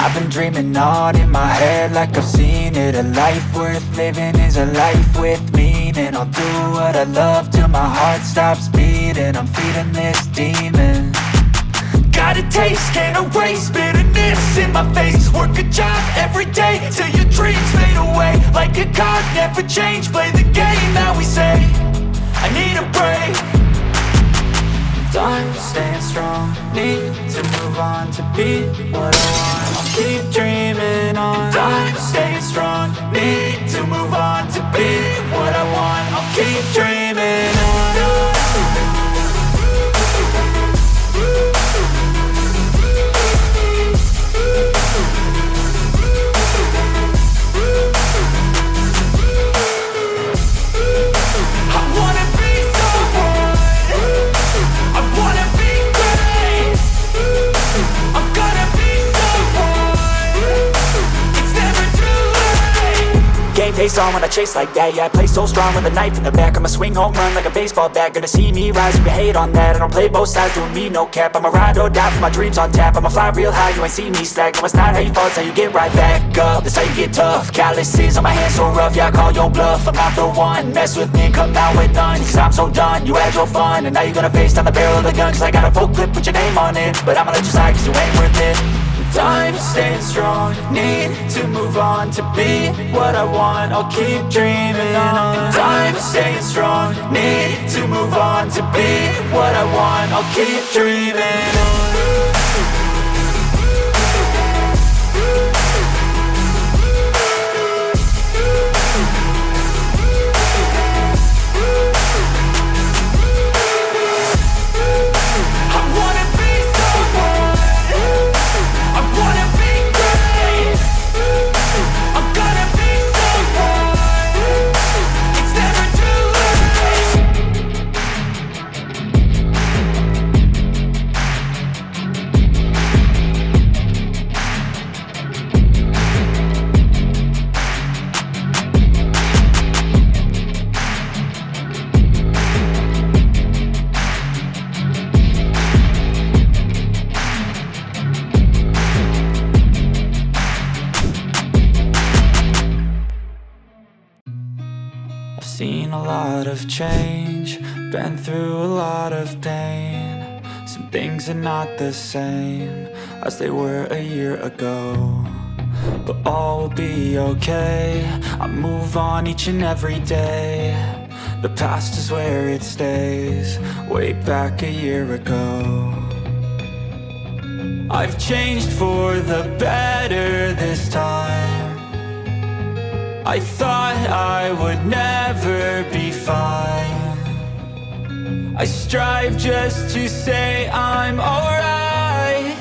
I've been dreaming on in my head like I've seen it. A life worth living is a life with meaning. I'll do what I love till my heart stops beating. I'm feeding this demon. Got a taste, can't erase bitterness in my face. Work a job every day till your dreams fade away. Like a card, never change, play the game that we say. I need a break. I'm staying strong, need to move on to be what I want. I'll keep dreaming on. I'm staying strong, need to move on to be what I want. I'll keep dreaming on. Face on when I chase like that. Yeah, I play so strong with a knife in the back. I'ma swing home run like a baseball bat. Gonna see me rise, you can hate on that. I don't play both sides, doing me no cap. I'ma ride or die for my dreams on tap. I'ma fly real high, you ain't see me slack. No, it's not how you fall, it's how you get right back up. That's how you get tough. Calluses on my hands so rough, yeah, I call your bluff. I'm not the one, mess with me, come out with none. Cause I'm so done, you had your fun. And now you're gonna face down the barrel of the gun. Cause I got a full clip, put your name on it. But I'ma let you slide cause you ain't worth it. I'm staying strong, need to move on to be what I want. I'll keep dreaming on. I'm staying strong, need to move on to be what I want. I'll keep dreaming on. Seen a lot of change, been through a lot of pain. Some things are not the same as they were a year ago, but all will be okay. I move on each and every day. The past is where it stays, way back a year ago. I've changed for the better this time. I thought I would never be fine. I strive just to say I'm alright.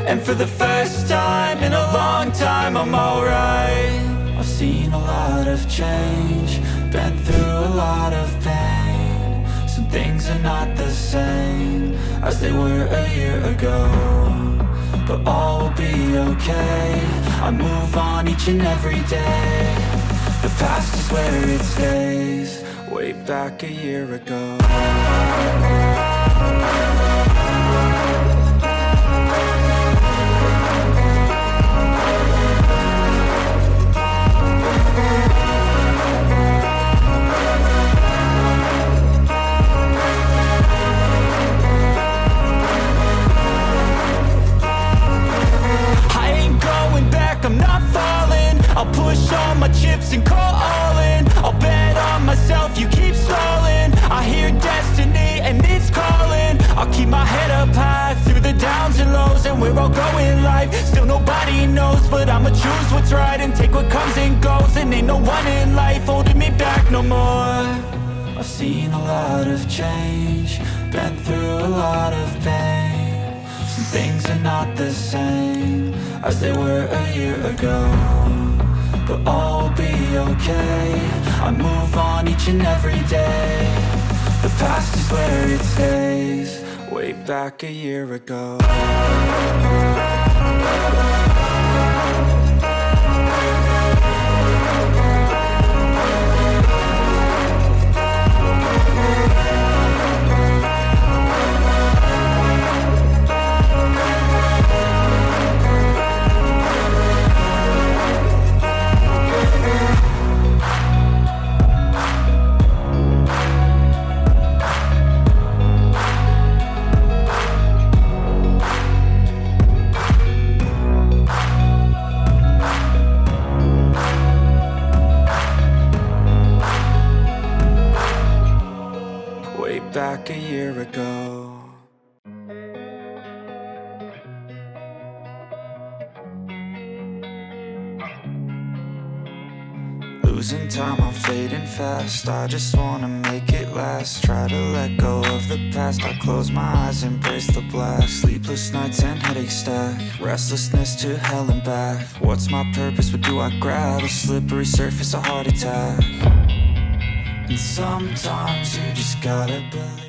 And for the first time in a long time I'm alright. I've seen a lot of change, been through a lot of pain. Some things are not the same as they were a year ago, but all will be okay. I move on each and every day. The past is where it stays, way back a year ago. I'm not falling, I'll push all my chips and call all in. I'll bet on myself, you keep stalling. I hear destiny and it's calling. I'll keep my head up high through the downs and lows. And we're all going life, still nobody knows. But I'ma choose what's right and take what comes and goes. And ain't no one in life holding me back no more. I've seen a lot of change, been through a lot of pain. Some things are not the same as they were a year ago, but all will be okay. I move on each and every day. The past is where it stays, way back a year ago. back a year ago. Losing time, I'm fading fast. I just wanna make it last. Try to let go of the past. I close my eyes, embrace the blast. Sleepless nights and headaches stack. Restlessness to hell and back. What's my purpose? What do I grab? A slippery surface, a heart attack. And sometimes you just gotta believe.